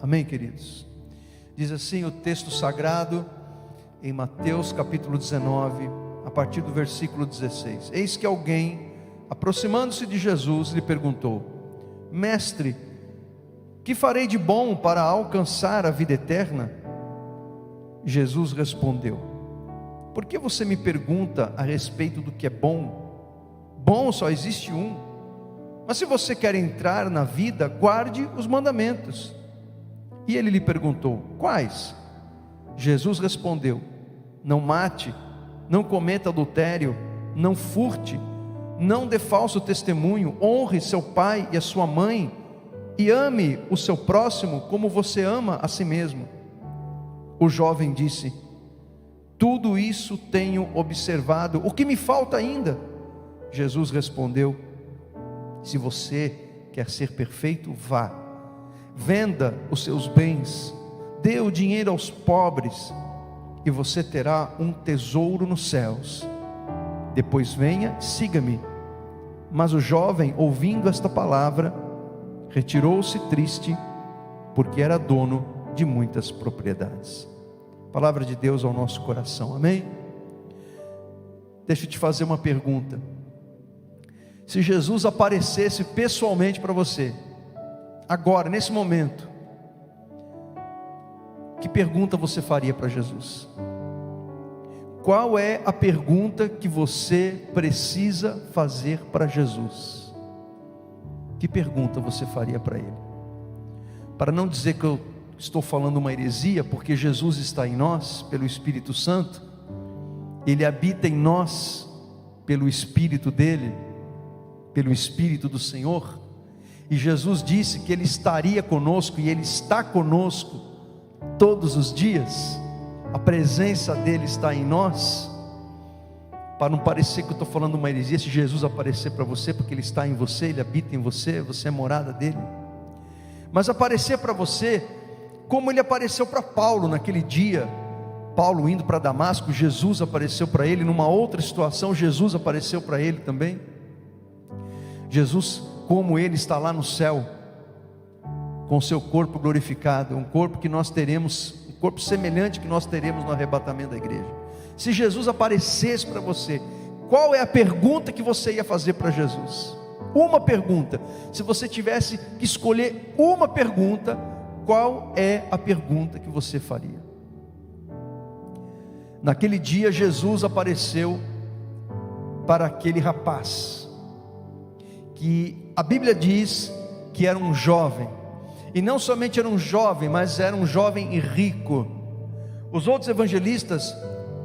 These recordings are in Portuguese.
Amém, queridos? Diz assim o texto sagrado em Mateus capítulo 19, a partir do versículo 16. Eis que alguém, aproximando-se de Jesus, lhe perguntou: Mestre, que farei de bom para alcançar a vida eterna? Jesus respondeu: Por que você me pergunta a respeito do que é bom? Bom só existe um. Mas se você quer entrar na vida, guarde os mandamentos. E ele lhe perguntou: Quais? Jesus respondeu: Não mate, não cometa adultério, não furte, não dê falso testemunho, honre seu pai e a sua mãe, e ame o seu próximo como você ama a si mesmo. O jovem disse: Tudo isso tenho observado, o que me falta ainda? Jesus respondeu: Se você quer ser perfeito, vá, venda os seus bens, dê o dinheiro aos pobres, e você terá um tesouro nos céus. Depois venha, siga-me. Mas o jovem, ouvindo esta palavra, retirou-se triste, porque era dono de muitas propriedades. Palavra de Deus ao nosso coração, amém? Deixa eu te fazer uma pergunta. Se Jesus aparecesse pessoalmente para você, agora, nesse momento, que pergunta você faria para Jesus? Qual é a pergunta que você precisa fazer para Jesus? Que pergunta você faria para Ele? Para não dizer que eu estou falando uma heresia, porque Jesus está em nós, pelo Espírito Santo, Ele habita em nós, pelo Espírito dEle, pelo Espírito do Senhor, e Jesus disse que Ele estaria conosco, e Ele está conosco todos os dias. A presença dEle está em nós. Para não parecer que eu estou falando uma heresia, se Jesus aparecer para você, porque Ele está em você, Ele habita em você, você é morada dEle. Mas aparecer para você, como Ele apareceu para Paulo naquele dia, Paulo indo para Damasco, Jesus apareceu para ele. Numa outra situação, Jesus apareceu para ele também. Jesus, como Ele está lá no céu, com o seu corpo glorificado, um corpo que nós teremos, um corpo semelhante que nós teremos no arrebatamento da igreja. Se Jesus aparecesse para você, qual é a pergunta que você ia fazer para Jesus? Uma pergunta. Se você tivesse que escolher uma pergunta, qual é a pergunta que você faria? Naquele dia Jesus apareceu para aquele rapaz, que a Bíblia diz que era um jovem, e não somente era um jovem, mas era um jovem rico. Os outros evangelistas,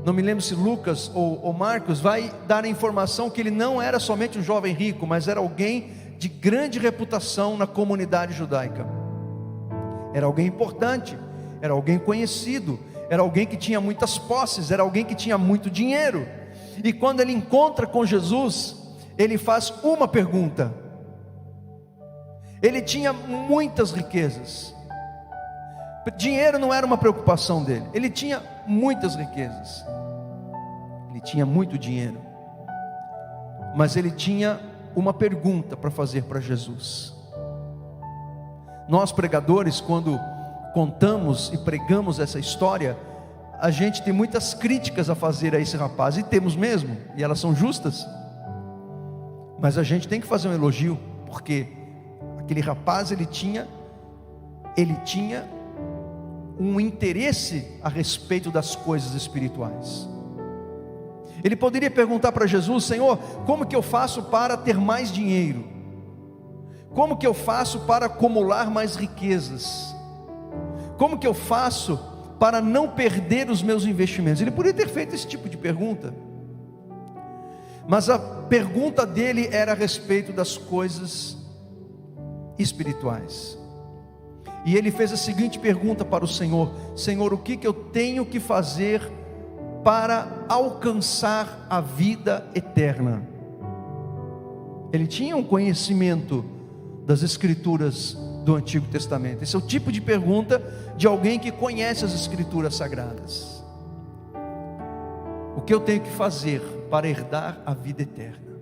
não me lembro se Lucas ou Marcos, vai dar a informação que ele não era somente um jovem rico, mas era alguém de grande reputação na comunidade judaica. Era alguém importante, era alguém conhecido, era alguém que tinha muitas posses, era alguém que tinha muito dinheiro. E quando ele encontra com Jesus, ele faz uma pergunta. Ele tinha muitas riquezas, dinheiro não era uma preocupação dele, ele tinha muitas riquezas, ele tinha muito dinheiro, mas ele tinha uma pergunta para fazer para Jesus. Nós pregadores, quando contamos e pregamos essa história, a gente tem muitas críticas a fazer a esse rapaz, e temos mesmo, e elas são justas, mas a gente tem que fazer um elogio, porque aquele rapaz, ele tinha um interesse a respeito das coisas espirituais. Ele poderia perguntar para Jesus: Senhor, como que eu faço para ter mais dinheiro? Como que eu faço para acumular mais riquezas? Como que eu faço para não perder os meus investimentos? Ele poderia ter feito esse tipo de pergunta, mas a pergunta dele era a respeito das coisas espirituais. E ele fez a seguinte pergunta para o Senhor: Senhor, o que eu tenho que fazer para alcançar a vida eterna? Ele tinha um conhecimento das Escrituras do Antigo Testamento. Esse é o tipo de pergunta de alguém que conhece as Escrituras Sagradas. O que eu tenho que fazer para herdar a vida eterna?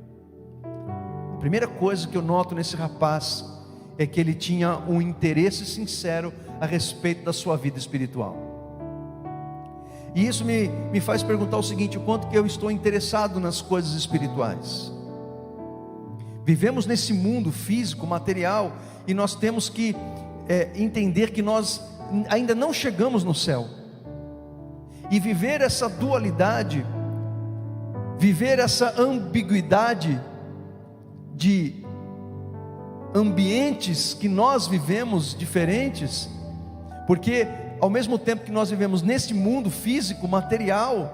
A primeira coisa que eu noto nesse rapaz é que ele tinha um interesse sincero a respeito da sua vida espiritual. E isso me faz perguntar o seguinte: o quanto que eu estou interessado nas coisas espirituais? Vivemos nesse mundo físico, material, e nós temos que entender que nós ainda não chegamos no céu. E viver essa dualidade, viver essa ambiguidade de ambientes que nós vivemos diferentes, porque ao mesmo tempo que nós vivemos nesse mundo físico, material,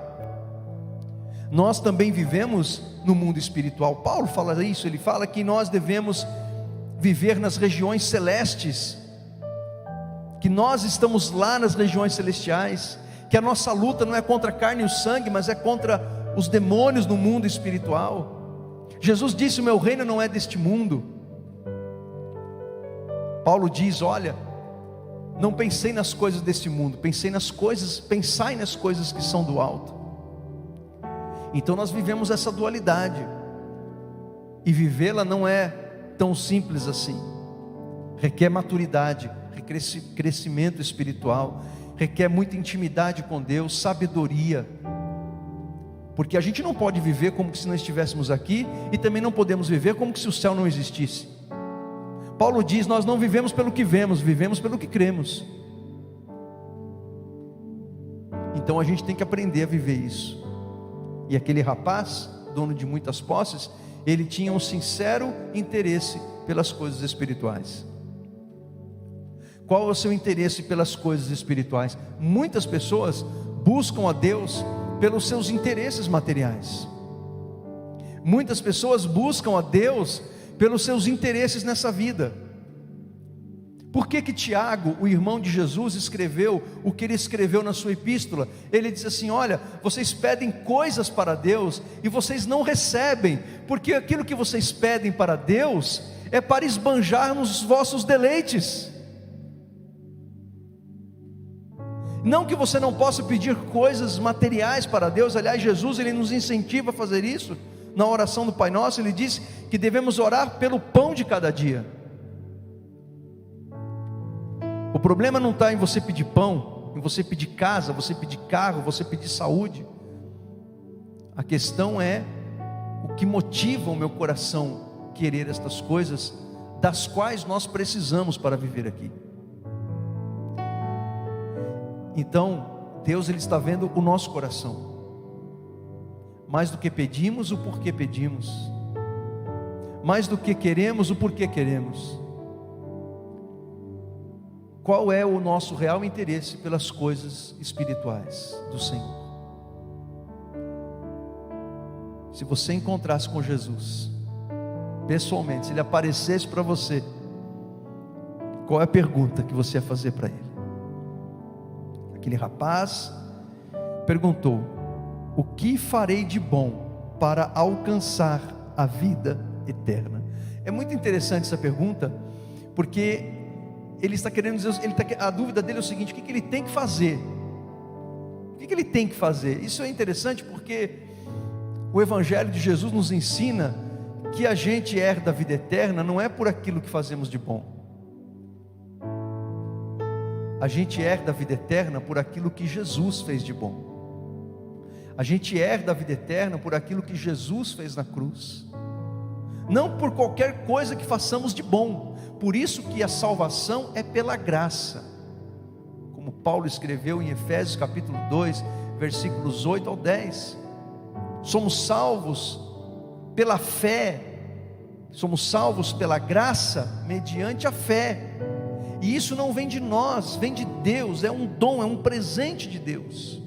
nós também vivemos no mundo espiritual. Paulo fala isso, ele fala que nós devemos viver nas regiões celestes, que nós estamos lá nas regiões celestiais, que a nossa luta não é contra a carne e o sangue, mas é contra os demônios no mundo espiritual. Jesus disse: o meu reino não é deste mundo. Paulo diz: olha, não pensei nas coisas deste mundo, pensai nas coisas que são do alto. Então nós vivemos essa dualidade, e vivê-la não é tão simples assim. Requer maturidade, requer crescimento espiritual, requer muita intimidade com Deus, sabedoria, porque a gente não pode viver como se não estivéssemos aqui, e também não podemos viver como se o céu não existisse. Paulo diz: nós não vivemos pelo que vemos, vivemos pelo que cremos. Então a gente tem que aprender a viver isso. E aquele rapaz, dono de muitas posses, ele tinha um sincero interesse pelas coisas espirituais. Qual é o seu interesse pelas coisas espirituais? Muitas pessoas buscam a Deus pelos seus interesses materiais. Muitas pessoas buscam a Deus pelos seus interesses nessa vida. Por que Tiago, o irmão de Jesus, escreveu o que ele escreveu na sua epístola? Ele diz assim: olha, vocês pedem coisas para Deus e vocês não recebem, porque aquilo que vocês pedem para Deus é para esbanjar nos vossos deleites. Não que você não possa pedir coisas materiais para Deus. Aliás, Jesus, ele nos incentiva a fazer isso. Na oração do Pai Nosso, ele diz que devemos orar pelo pão de cada dia. O problema não está em você pedir pão, em você pedir casa, você pedir carro, você pedir saúde. A questão é o que motiva o meu coração querer estas coisas, das quais nós precisamos para viver aqui. Então, Deus, ele está vendo o nosso coração. Mais do que pedimos, o porquê pedimos. Mais do que queremos, o porquê queremos. Qual é o nosso real interesse pelas coisas espirituais do Senhor? Se você encontrasse com Jesus pessoalmente, se ele aparecesse para você, qual é a pergunta que você ia fazer para ele? Aquele rapaz perguntou: o que farei de bom para alcançar a vida eterna? É muito interessante essa pergunta, porque ele está querendo dizer, a dúvida dele é o seguinte: o que ele tem que fazer? O que ele tem que fazer? Isso é interessante porque o Evangelho de Jesus nos ensina que a gente herda a vida eterna não é por aquilo que fazemos de bom. A gente herda a vida eterna por aquilo que Jesus fez de bom. A gente herda a vida eterna por aquilo que Jesus fez na cruz, não por qualquer coisa que façamos de bom. Por isso que a salvação é pela graça, como Paulo escreveu em Efésios capítulo 2, versículos 8 ao 10. Somos salvos pela fé, somos salvos pela graça, mediante a fé. E isso não vem de nós, vem de Deus, é um dom, é um presente de Deus.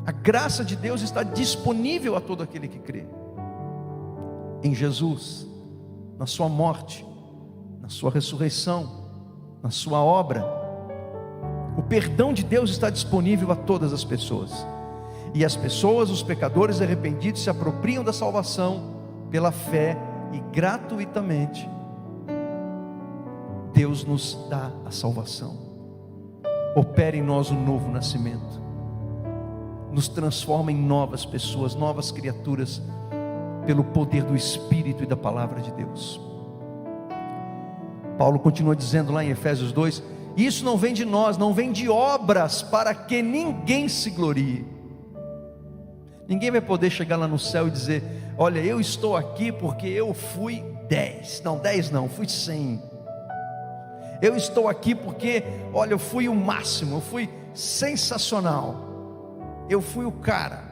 A graça de Deus está disponível a todo aquele que crê em Jesus, na sua morte, na sua ressurreição, na sua obra. O perdão de Deus está disponível a todas as pessoas, e as pessoas, os pecadores arrependidos, se apropriam da salvação pela fé, e gratuitamente Deus nos dá a salvação. Opera em nós um novo nascimento, nos transforma em novas pessoas, novas criaturas, pelo poder do Espírito e da palavra de Deus. Paulo continua dizendo lá em Efésios 2: isso não vem de nós, não vem de obras, para que ninguém se glorie. Ninguém vai poder chegar lá no céu e dizer: olha, eu estou aqui porque eu fui 10 não, fui 100. Eu estou aqui porque, olha, eu fui o máximo, eu fui sensacional, eu fui o cara.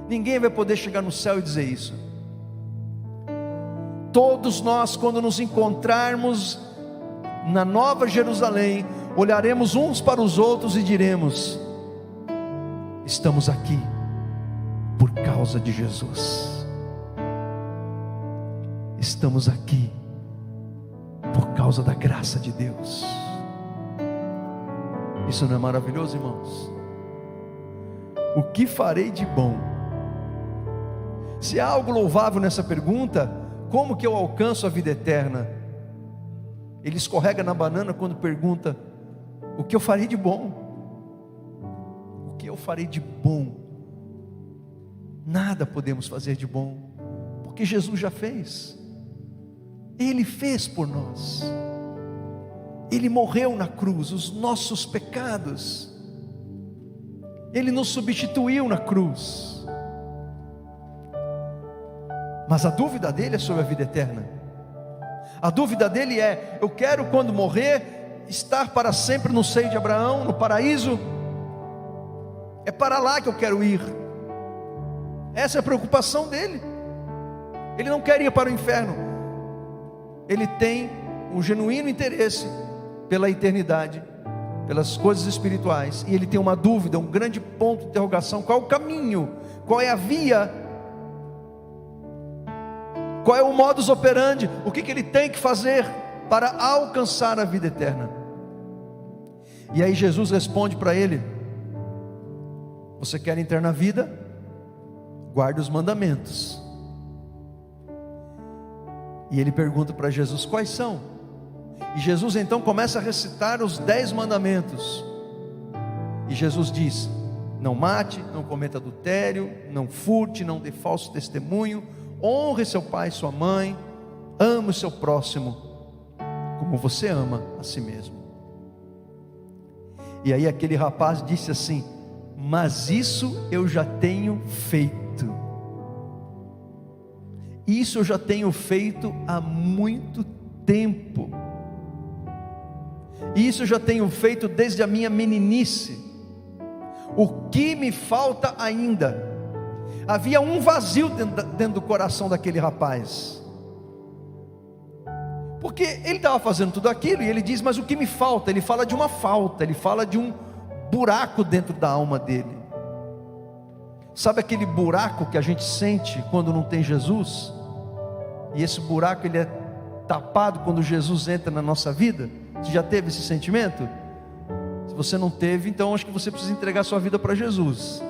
Ninguém vai poder chegar no céu e dizer isso. Todos nós, quando nos encontrarmos na Nova Jerusalém, olharemos uns para os outros e diremos: estamos aqui por causa de Jesus. Estamos aqui por causa da graça de Deus. Isso não é maravilhoso, irmãos? O que farei de bom? Se há algo louvável nessa pergunta, como que eu alcanço a vida eterna? Ele escorrega na banana quando pergunta: o que eu farei de bom? O que eu farei de bom? Nada podemos fazer de bom, porque Jesus já fez. Ele fez por nós. Ele morreu na cruz, os nossos pecados. Ele nos substituiu na cruz. Mas a dúvida dele é sobre a vida eterna. A dúvida dele é: eu quero, quando morrer, estar para sempre no seio de Abraão, no paraíso. É para lá que eu quero ir. Essa é a preocupação dele. Ele não quer ir para o inferno. Ele tem um genuíno interesse pela eternidade, pelas coisas espirituais. E ele tem uma dúvida, um grande ponto de interrogação: qual é o caminho? Qual é a via? Qual é o modus operandi? O que ele tem que fazer para alcançar a vida eterna? E aí Jesus responde para ele: você quer entrar na vida? Guarde os mandamentos. E ele pergunta para Jesus: quais são? E Jesus então começa a recitar os 10 mandamentos. E Jesus diz: não mate, não cometa adultério, não furte, não dê falso testemunho, honre seu pai e sua mãe, ame o seu próximo como você ama a si mesmo. E aí aquele rapaz disse assim: mas isso eu já tenho feito. Isso eu já tenho feito há muito tempo. Isso eu já tenho feito desde a minha meninice. O que me falta ainda? Havia um vazio dentro do coração daquele rapaz. Porque ele estava fazendo tudo aquilo e ele diz: mas o que me falta? Ele fala de uma falta, ele fala de um buraco dentro da alma dele. Sabe aquele buraco que a gente sente quando não tem Jesus? E esse buraco ele é tapado quando Jesus entra na nossa vida? Você já teve esse sentimento? Se você não teve, então acho que você precisa entregar sua vida para Jesus.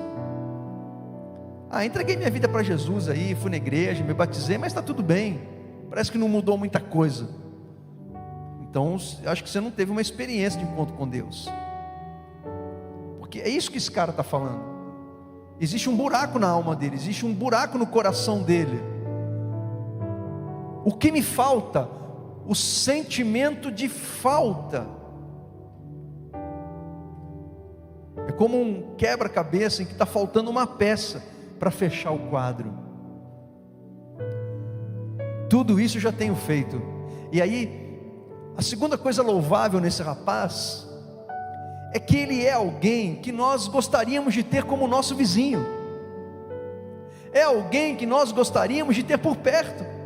Entreguei minha vida para Jesus aí, fui na igreja, me batizei, mas está tudo bem, parece que não mudou muita coisa. Então acho que você não teve uma experiência de encontro com Deus, porque é isso que esse cara está falando. Existe um buraco na alma dele, existe um buraco no coração dele. O que me falta? O sentimento de falta. É como um quebra-cabeça em que está faltando uma peça para fechar o quadro. Tudo isso eu já tenho feito. E aí, a segunda coisa louvável nesse rapaz é que ele é alguém que nós gostaríamos de ter como nosso vizinho. É alguém que nós gostaríamos de ter por perto.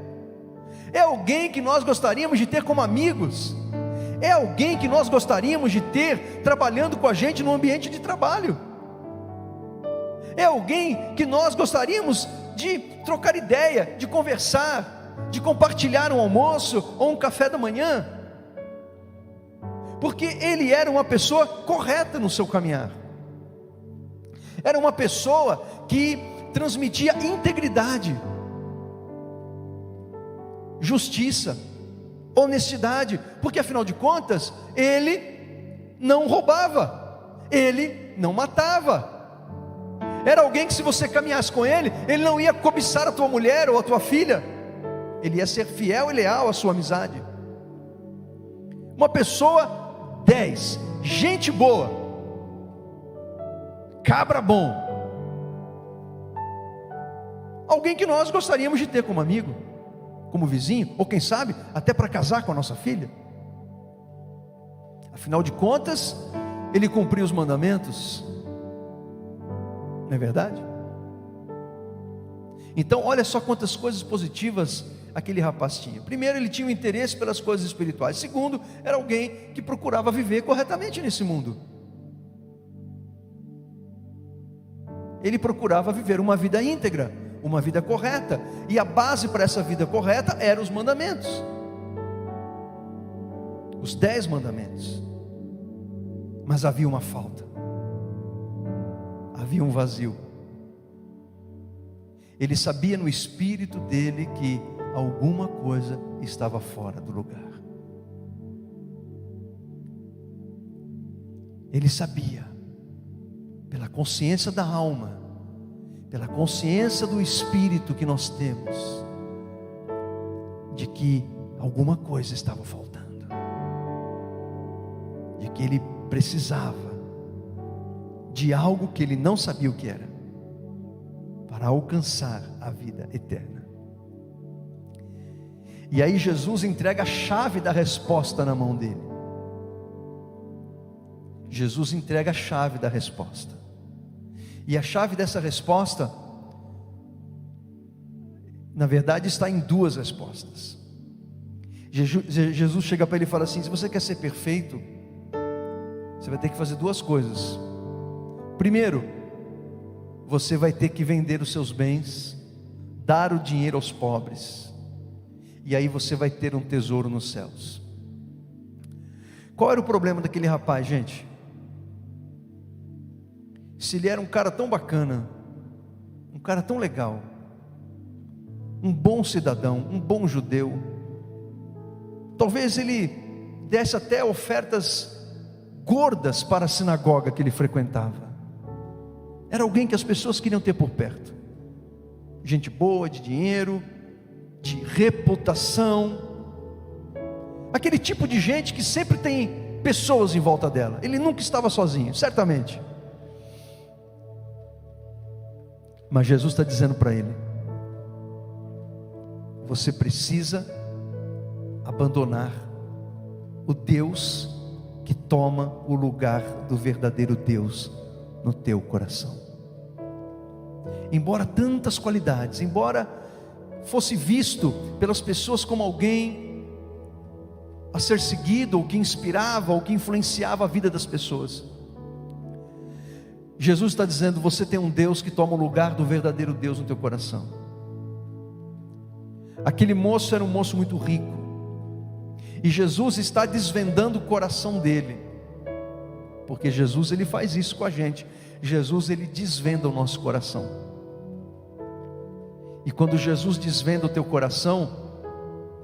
É alguém que nós gostaríamos de ter como amigos. É alguém que nós gostaríamos de ter trabalhando com a gente no ambiente de trabalho. É alguém que nós gostaríamos de trocar ideia, de conversar, de compartilhar um almoço ou um café da manhã. Porque ele era uma pessoa correta no seu caminhar. Era uma pessoa que transmitia integridade, justiça, honestidade, porque afinal de contas, ele não roubava, ele não matava. Era alguém que, se você caminhasse com ele, ele não ia cobiçar a tua mulher ou a tua filha, ele ia ser fiel e leal à sua amizade. Uma pessoa 10, gente boa, cabra bom, alguém que nós gostaríamos de ter como amigo, como vizinho, ou quem sabe até para casar com a nossa filha. Afinal de contas, ele cumpriu os mandamentos, não é verdade? Então olha só quantas coisas positivas aquele rapaz tinha. Primeiro, ele tinha um interesse pelas coisas espirituais. Segundo, era alguém que procurava viver corretamente nesse mundo. Ele procurava viver uma vida íntegra, uma vida correta, e a base para essa vida correta eram os mandamentos, os 10 mandamentos. Mas havia uma falta, havia um vazio. Ele sabia no espírito dele que alguma coisa estava fora do lugar. Ele sabia, pela consciência da alma, pela consciência do espírito que nós temos, de que alguma coisa estava faltando, de que ele precisava de algo que ele não sabia o que era, para alcançar a vida eterna. E aí Jesus entrega a chave da resposta na mão dele. Jesus entrega a chave da resposta. E a chave dessa resposta, na verdade, está em 2 respostas. Jesus chega para ele e fala assim: se você quer ser perfeito, você vai ter que fazer 2 coisas. Primeiro, você vai ter que vender os seus bens, dar o dinheiro aos pobres, e aí você vai ter um tesouro nos céus. Qual era o problema daquele rapaz, gente? Se ele era um cara tão bacana, um cara tão legal, um bom cidadão, um bom judeu, talvez ele desse até ofertas gordas para a sinagoga que ele frequentava. Era alguém que as pessoas queriam ter por perto, gente boa, de dinheiro, de reputação, aquele tipo de gente que sempre tem pessoas em volta dela. Ele nunca estava sozinho, certamente. Mas Jesus está dizendo para ele: você precisa abandonar o Deus que toma o lugar do verdadeiro Deus no teu coração. Embora tantas qualidades, embora fosse visto pelas pessoas como alguém a ser seguido, ou que inspirava, ou que influenciava a vida das pessoas, Jesus está dizendo: você tem um Deus que toma o lugar do verdadeiro Deus no teu coração. Aquele moço era um moço muito rico, e Jesus está desvendando o coração dele, porque Jesus, ele faz isso com a gente. Jesus, ele desvenda o nosso coração. E quando Jesus desvenda o teu coração,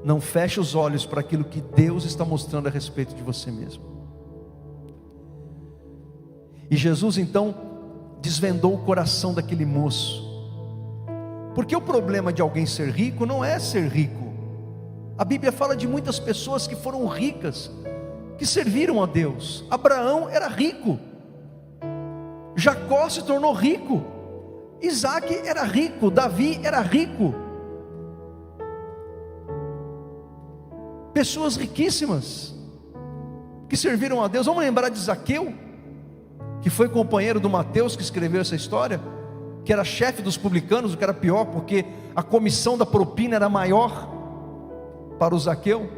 não feche os olhos para aquilo que Deus está mostrando a respeito de você mesmo. E Jesus então desvendou o coração daquele moço, porque o problema de alguém ser rico não é ser rico. A Bíblia fala de muitas pessoas que foram ricas, que serviram a Deus. Abraão era rico, Jacó se tornou rico, Isaac era rico, Davi era rico. Pessoas riquíssimas que serviram a Deus. Vamos lembrar de Zaqueu, que foi companheiro do Mateus, que escreveu essa história, que era chefe dos publicanos, o que era pior, porque a comissão da propina era maior para o Zaqueu.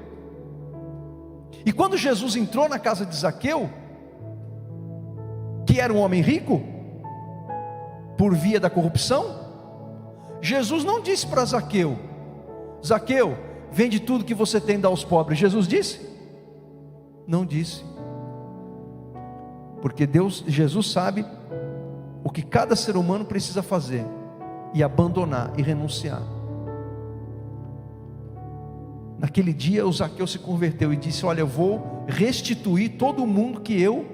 E quando Jesus entrou na casa de Zaqueu, que era um homem rico, por via da corrupção, Jesus não disse para Zaqueu: Zaqueu, vende tudo que você tem e dá aos pobres. Jesus disse? Não disse. Porque Jesus sabe o que cada ser humano precisa fazer, e abandonar e renunciar. Naquele dia o Zaqueu se converteu e disse: olha, eu vou restituir todo mundo que eu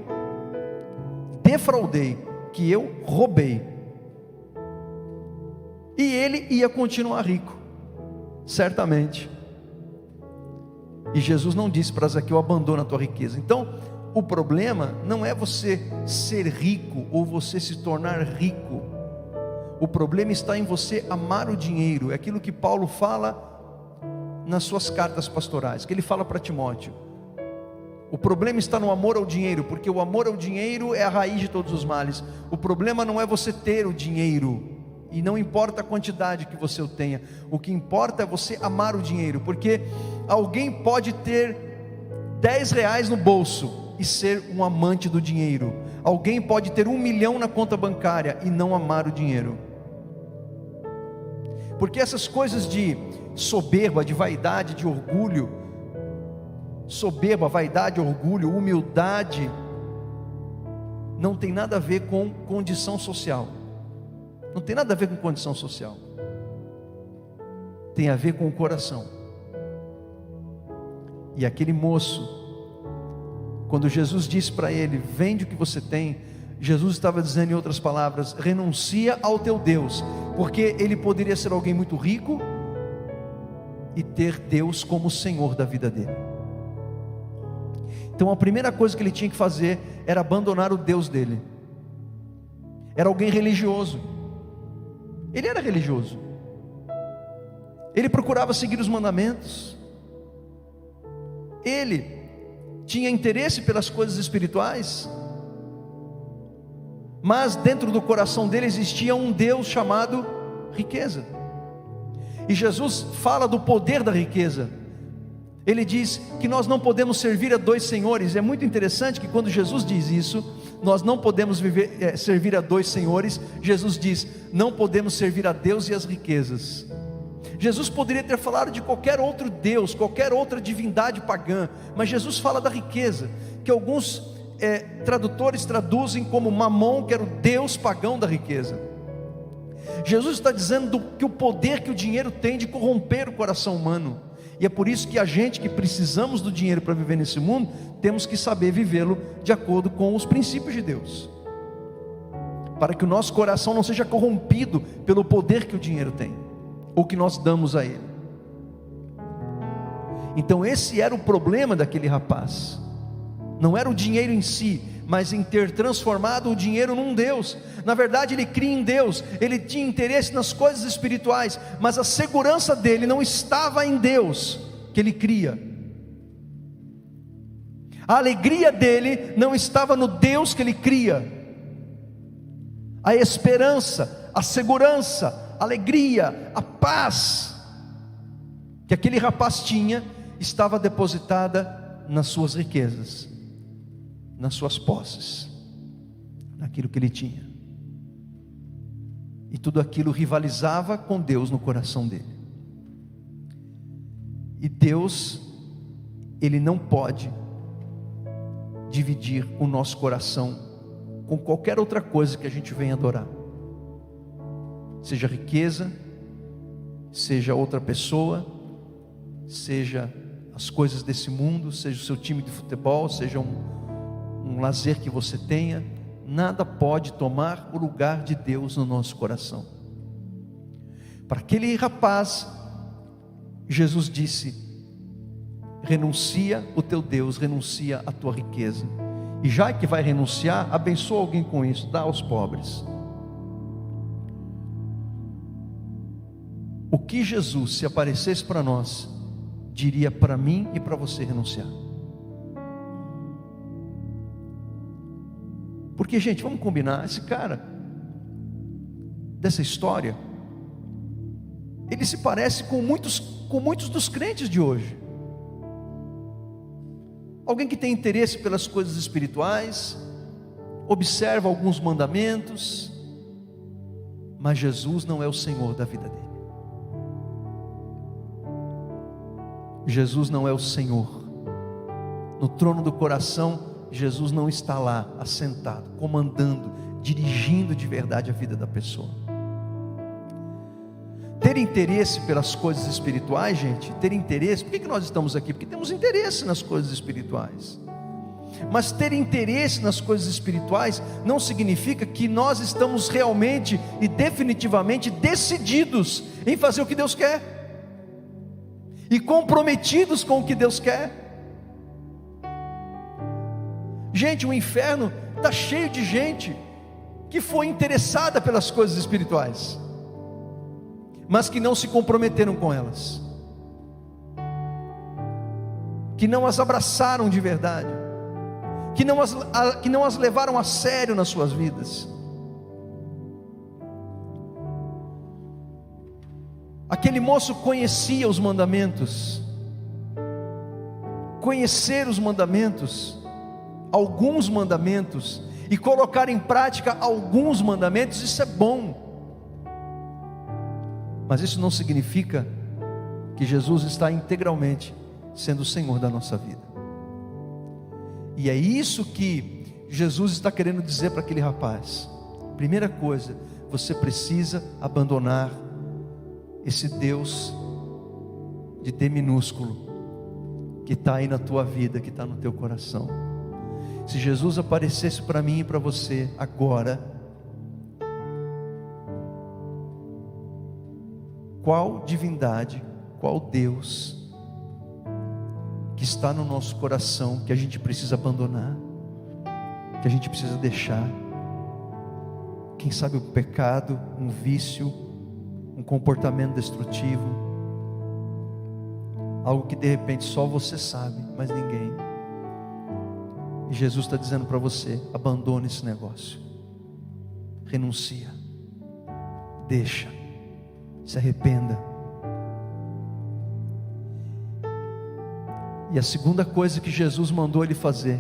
defraudei, que eu roubei. E ele ia continuar rico, certamente. E Jesus não disse para Zaqueu: abandona a tua riqueza. Então, o problema não é você ser rico ou você se tornar rico. O problema está em você amar o dinheiro. É aquilo que Paulo fala nas suas cartas pastorais, que ele fala para Timóteo. O problema está no amor ao dinheiro, porque o amor ao dinheiro é a raiz de todos os males. O problema não é você ter o dinheiro, e não importa a quantidade que você o tenha. O que importa é você amar o dinheiro, porque alguém pode ter 10 reais no bolso e ser um amante do dinheiro. Alguém pode ter 1 milhão na conta bancária e não amar o dinheiro. Porque essas coisas de soberba, de vaidade, de orgulho, soberba, vaidade, orgulho, humildade, não tem nada a ver com condição social. Não tem nada a ver com condição social. Tem a ver com o coração. E aquele moço, quando Jesus disse para ele: vende o que você tem, Jesus estava dizendo, em outras palavras, renuncia ao teu Deus, porque ele poderia ser alguém muito rico e ter Deus como Senhor da vida dele. Então a primeira coisa que ele tinha que fazer era abandonar o Deus dele. Era alguém religioso. Ele era religioso. Ele procurava seguir os mandamentos. Ele tinha interesse pelas coisas espirituais. Mas dentro do coração dele existia um Deus chamado riqueza. E Jesus fala do poder da riqueza. Ele diz que nós não podemos servir a 2 senhores. É muito interessante que quando Jesus diz isso, nós não podemos servir a 2 senhores. Jesus diz: não podemos servir a Deus e as riquezas. Jesus poderia ter falado de qualquer outro Deus, qualquer outra divindade pagã, mas Jesus fala da riqueza, que alguns tradutores traduzem como Mamon, que era o Deus pagão da riqueza. Jesus está dizendo que o poder que o dinheiro tem de corromper o coração humano. E é por isso que a gente que precisamos do dinheiro para viver nesse mundo, temos que saber vivê-lo de acordo com os princípios de Deus, para que o nosso coração não seja corrompido pelo poder que o dinheiro tem, ou que nós damos a ele. Então esse era o problema daquele rapaz. Não era o dinheiro em si, mas em ter transformado o dinheiro num Deus. Na verdade ele cria em Deus, ele tinha interesse nas coisas espirituais, mas a segurança dele não estava em Deus que ele cria. A alegria dele não estava no Deus que ele cria. A esperança, a segurança, a alegria, a paz que aquele rapaz tinha, estava depositada nas suas riquezas, nas suas posses, naquilo que ele tinha. E tudo aquilo rivalizava com Deus no coração dele. E Deus, Ele não pode dividir o nosso coração com qualquer outra coisa que a gente venha adorar. Seja riqueza, seja outra pessoa, seja as coisas desse mundo, seja o seu time de futebol, seja um lazer que você tenha, nada pode tomar o lugar de Deus no nosso coração. Para aquele rapaz, Jesus disse: renuncia o teu Deus, renuncia a tua riqueza, e já que vai renunciar, abençoa alguém com isso, dá aos pobres. O que Jesus, se aparecesse para nós, diria para mim e para você renunciar? Porque, gente, vamos combinar, esse cara dessa história, ele se parece com muitos dos crentes de hoje. Alguém que tem interesse pelas coisas espirituais, observa alguns mandamentos, mas Jesus não é o Senhor da vida dele. Jesus não é o Senhor. No trono do coração, Jesus não está lá, assentado, comandando, dirigindo de verdade a vida da pessoa. Ter interesse pelas coisas espirituais, gente, ter interesse, por que nós estamos aqui? Porque temos interesse nas coisas espirituais. Mas ter interesse nas coisas espirituais não significa que nós estamos realmente e definitivamente decididos em fazer o que Deus quer. e comprometidos com o que Deus quer. Gente, o inferno está cheio de gente que foi interessada pelas coisas espirituais, mas que não se comprometeram com elas, que não as abraçaram de verdade, que não as levaram a sério nas suas vidas. Aquele moço conhecia os mandamentos. Conhecer os mandamentos, alguns mandamentos, e colocar em prática alguns mandamentos, isso é bom, mas isso não significa que Jesus está integralmente sendo o Senhor da nossa vida. E é isso que Jesus está querendo dizer para aquele rapaz. Primeira coisa, você precisa abandonar esse Deus de D minúsculo que está aí na tua vida, que está no teu coração. Se Jesus aparecesse para mim e para você agora, qual divindade, qual Deus que está no nosso coração que a gente precisa abandonar, que a gente precisa deixar? Quem sabe um pecado, um vício, um comportamento destrutivo, algo que de repente só você sabe, mas ninguém. E Jesus está dizendo para você: abandone esse negócio, renuncia, deixa, se arrependa. E a segunda coisa que Jesus mandou ele fazer,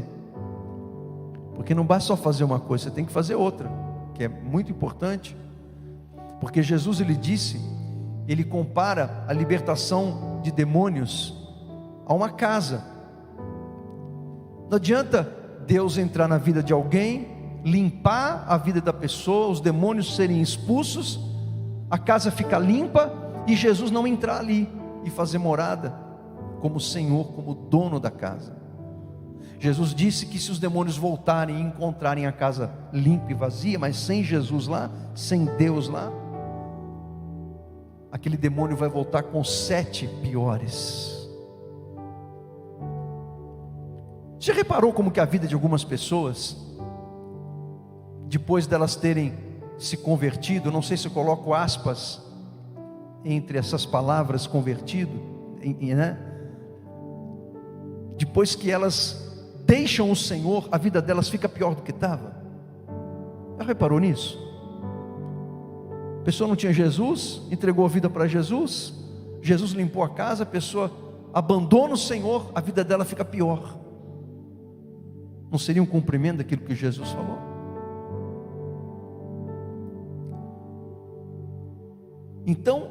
porque não basta só fazer uma coisa, você tem que fazer outra, que é muito importante, porque Jesus, ele compara a libertação de demônios a uma casa. Não adianta Deus entrar na vida de alguém, limpar a vida da pessoa, os demônios serem expulsos, a casa ficar limpa e Jesus não entrar ali e fazer morada como Senhor, como dono da casa. Jesus disse que se os demônios voltarem e encontrarem a casa limpa e vazia, mas sem Jesus lá, sem Deus lá, aquele demônio vai voltar com 7 piores. Você reparou como que a vida de algumas pessoas, depois delas terem se convertido, não sei se eu coloco aspas entre essas palavras convertido, né? Depois que elas deixam o Senhor, a vida delas fica pior do que estava. Já reparou nisso? A pessoa não tinha Jesus, entregou a vida para Jesus, Jesus limpou a casa, a pessoa abandona o Senhor, a vida dela fica pior. Não seria um cumprimento daquilo que Jesus falou? Então,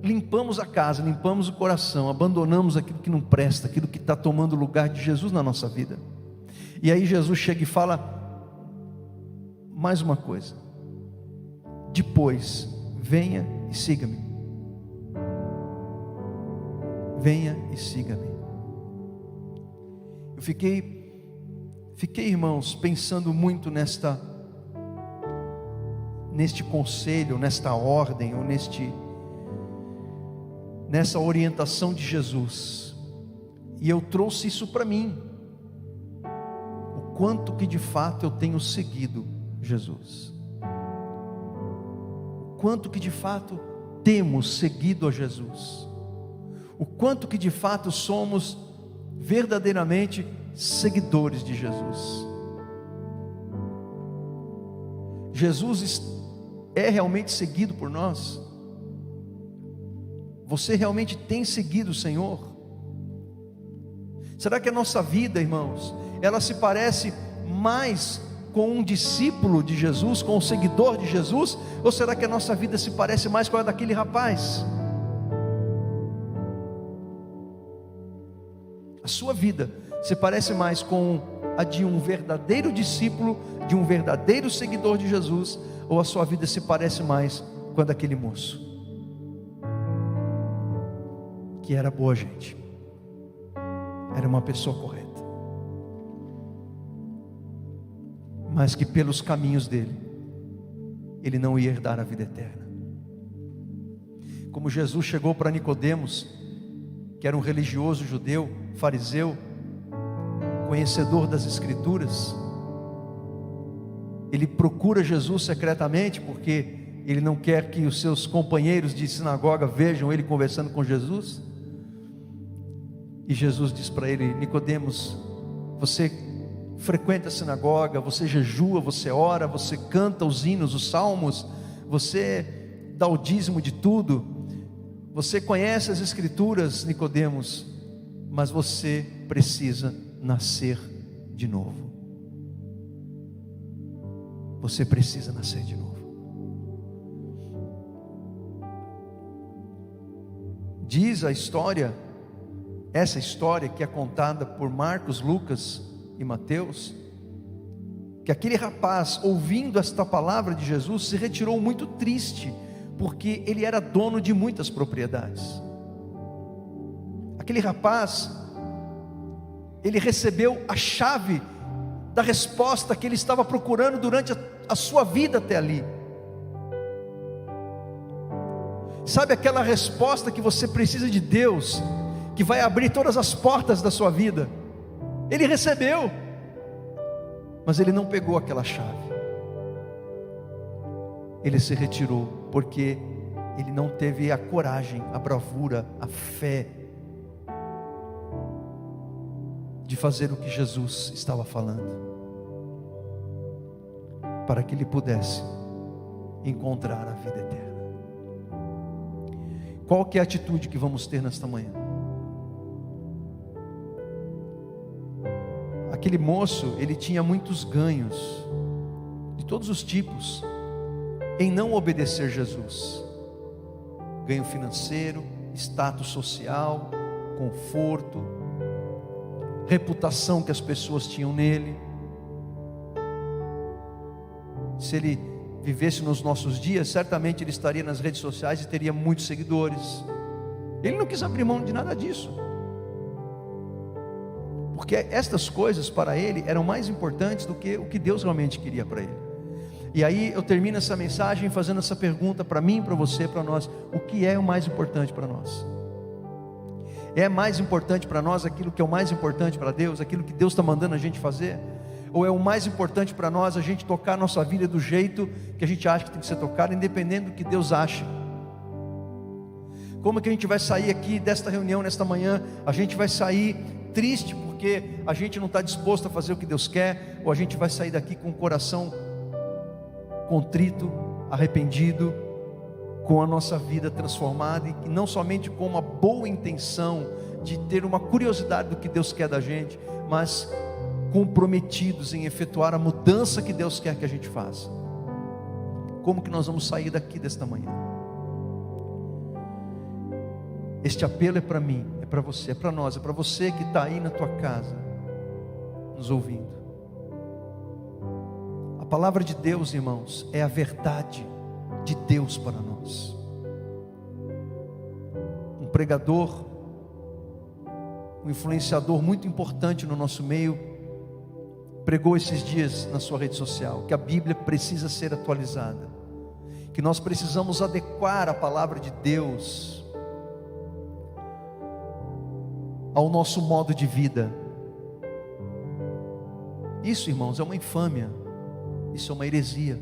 limpamos a casa, limpamos o coração, abandonamos aquilo que não presta, aquilo que está tomando o lugar de Jesus na nossa vida. E aí Jesus chega e fala mais uma coisa: depois, venha e siga-me. Venha e siga-me. Eu fiquei, irmãos, pensando muito neste conselho, nesta ordem, ou nessa orientação de Jesus, e eu trouxe isso para mim, o quanto que de fato eu tenho seguido Jesus, o quanto que de fato temos seguido a Jesus, o quanto que de fato somos verdadeiramente seguidores de Jesus. Jesus é realmente seguido por nós? Você realmente tem seguido o Senhor? Será que a nossa vida, irmãos, ela se parece mais com um discípulo de Jesus, com um seguidor de Jesus? Ou será que a nossa vida se parece mais com a daquele rapaz? A sua vida se parece mais com a de um verdadeiro discípulo, de um verdadeiro seguidor de Jesus, ou a sua vida se parece mais com a daquele moço, que era boa gente, era uma pessoa correta, mas que pelos caminhos dele, ele não ia herdar a vida eterna? Como Jesus chegou para Nicodemos que era um religioso judeu, fariseu, conhecedor das Escrituras, ele procura Jesus secretamente, porque ele não quer que os seus companheiros de sinagoga vejam ele conversando com Jesus. E Jesus diz para ele: Nicodemos, você frequenta a sinagoga, você jejua, você ora, você canta os hinos, os salmos, você dá o dízimo de tudo, você conhece as Escrituras, Nicodemos, mas você precisa nascer de novo. Você precisa nascer de novo. Diz a história, essa história que é contada por Marcos, Lucas e Mateus, que aquele rapaz, ouvindo esta palavra de Jesus, se retirou muito triste, porque ele era dono de muitas propriedades. Aquele rapaz, ele recebeu a chave da resposta que ele estava procurando durante a sua vida até ali. Sabe aquela resposta que você precisa de Deus, que vai abrir todas as portas da sua vida? Ele recebeu, mas ele não pegou aquela chave. Ele se retirou, porque ele não teve a coragem, a bravura, a fé de fazer o que Jesus estava falando, para que ele pudesse encontrar a vida eterna. Qual que é a atitude que vamos ter nesta manhã? Aquele moço, ele tinha muitos ganhos, de todos os tipos, em não obedecer Jesus. Ganho financeiro, status social, conforto, reputação que as pessoas tinham nele. Se ele vivesse nos nossos dias, certamente ele estaria nas redes sociais e teria muitos seguidores. Ele não quis abrir mão de nada disso, porque estas coisas para ele eram mais importantes do que o que Deus realmente queria para ele. E aí eu termino essa mensagem fazendo essa pergunta para mim, para você, para nós: o que é o mais importante para nós? É mais importante para nós aquilo que é o mais importante para Deus, aquilo que Deus está mandando a gente fazer? Ou é o mais importante para nós a gente tocar a nossa vida do jeito que a gente acha que tem que ser tocado, independente do que Deus acha? Como é que a gente vai sair aqui desta reunião nesta manhã? A gente vai sair triste porque a gente não está disposto a fazer o que Deus quer? Ou a gente vai sair daqui com o coração contrito, arrependido, com a nossa vida transformada, e não somente com uma boa intenção de ter uma curiosidade do que Deus quer da gente, mas comprometidos em efetuar a mudança que Deus quer que a gente faça? Como que nós vamos sair daqui desta manhã? Este apelo é para mim, é para você, é para nós, é para você que está aí na tua casa nos ouvindo. A palavra de Deus, irmãos, é a verdade de Deus para nós. Um pregador, um influenciador muito importante no nosso meio, pregou esses dias na sua rede social que a Bíblia precisa ser atualizada, que nós precisamos adequar a palavra de Deus ao nosso modo de vida. Isso, irmãos, é uma infâmia, isso é uma heresia.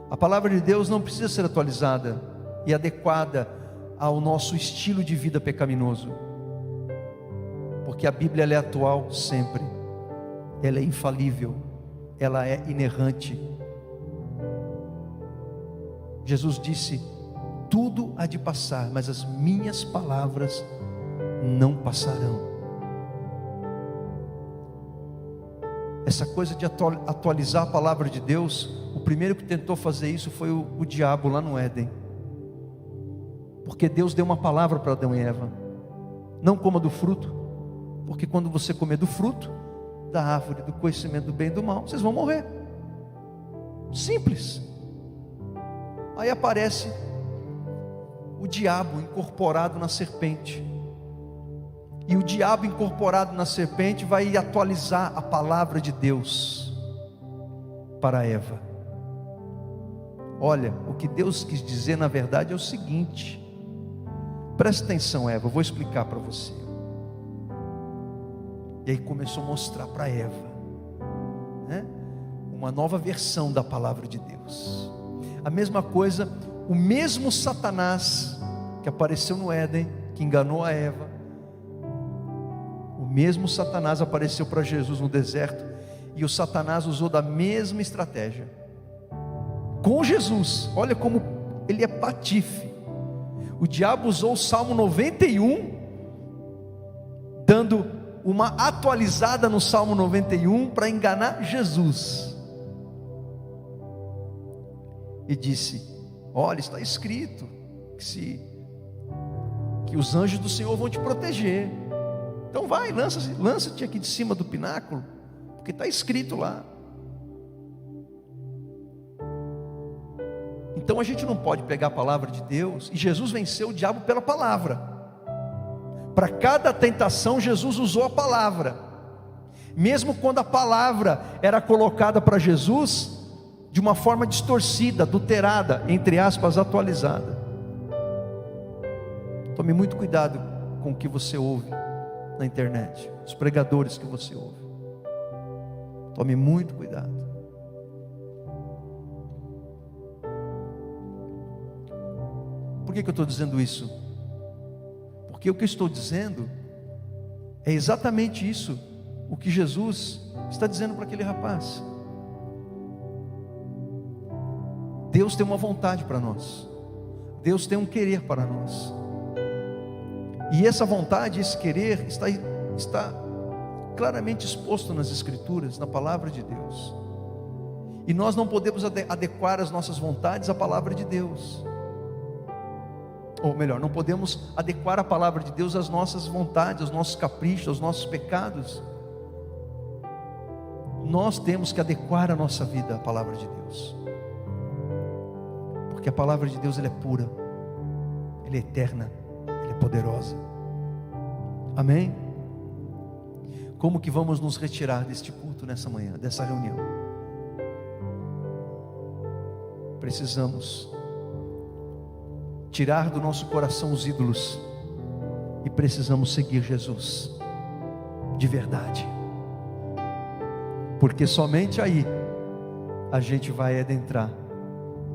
A palavra de Deus não precisa ser atualizada e adequada ao nosso estilo de vida pecaminoso, porque a Bíblia ela é atual sempre, ela é infalível, ela é inerrante. Jesus disse: tudo há de passar, mas as minhas palavras não passarão. Essa coisa de atualizar a palavra de Deus, o primeiro que tentou fazer isso foi o diabo lá no Éden, porque Deus deu uma palavra para Adão e Eva: não coma do fruto, porque quando você comer do fruto da árvore do conhecimento do bem e do mal, vocês vão morrer. Simples. Aí aparece o diabo incorporado na serpente, e o diabo incorporado na serpente vai atualizar a palavra de Deus para Eva. Olha, o que Deus quis dizer na verdade é o seguinte: Presta atenção, Eva, eu vou explicar para você. E aí começou a mostrar para Eva, né, uma nova versão da palavra de Deus. A mesma coisa, o mesmo Satanás que apareceu no Éden, que enganou a Eva, o mesmo Satanás apareceu para Jesus no deserto, e o Satanás usou da mesma estratégia com Jesus. Olha como ele é patife. O diabo usou o Salmo 91, dando uma atualizada no Salmo 91 para enganar Jesus. E disse: olha, está escrito que os anjos do Senhor vão te proteger. Então vai, lança-te aqui de cima do pináculo, porque está escrito lá. Então a gente não pode pegar a palavra de Deus, e Jesus venceu o diabo pela palavra. Para cada tentação Jesus usou a palavra, mesmo quando a palavra era colocada para Jesus de uma forma distorcida, adulterada, entre aspas, atualizada. Tome muito cuidado com o que você ouve na internet, os pregadores que você ouve. Tome muito cuidado. Por que eu estou dizendo isso? Porque o que eu estou dizendo é exatamente isso, o que Jesus está dizendo para aquele rapaz. Deus tem uma vontade para nós, Deus tem um querer para nós, e essa vontade, esse querer está claramente exposto nas Escrituras, na palavra de Deus. E nós não podemos adequar as nossas vontades à palavra de Deus. Ou melhor, não podemos adequar a palavra de Deus às nossas vontades, aos nossos caprichos, aos nossos pecados. Nós temos que adequar a nossa vida à palavra de Deus, porque a palavra de Deus, ela é pura, ela é eterna, ela é poderosa. Amém? Como que vamos nos retirar deste culto nessa manhã, dessa reunião? Precisamos tirar do nosso coração os ídolos, e precisamos seguir Jesus de verdade, porque somente aí a gente vai adentrar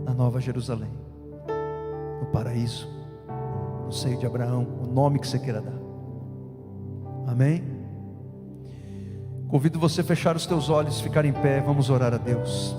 na Nova Jerusalém, no paraíso, no seio de Abraão, o nome que você queira dar. Amém? Convido você a fechar os teus olhos, ficar em pé, vamos orar a Deus.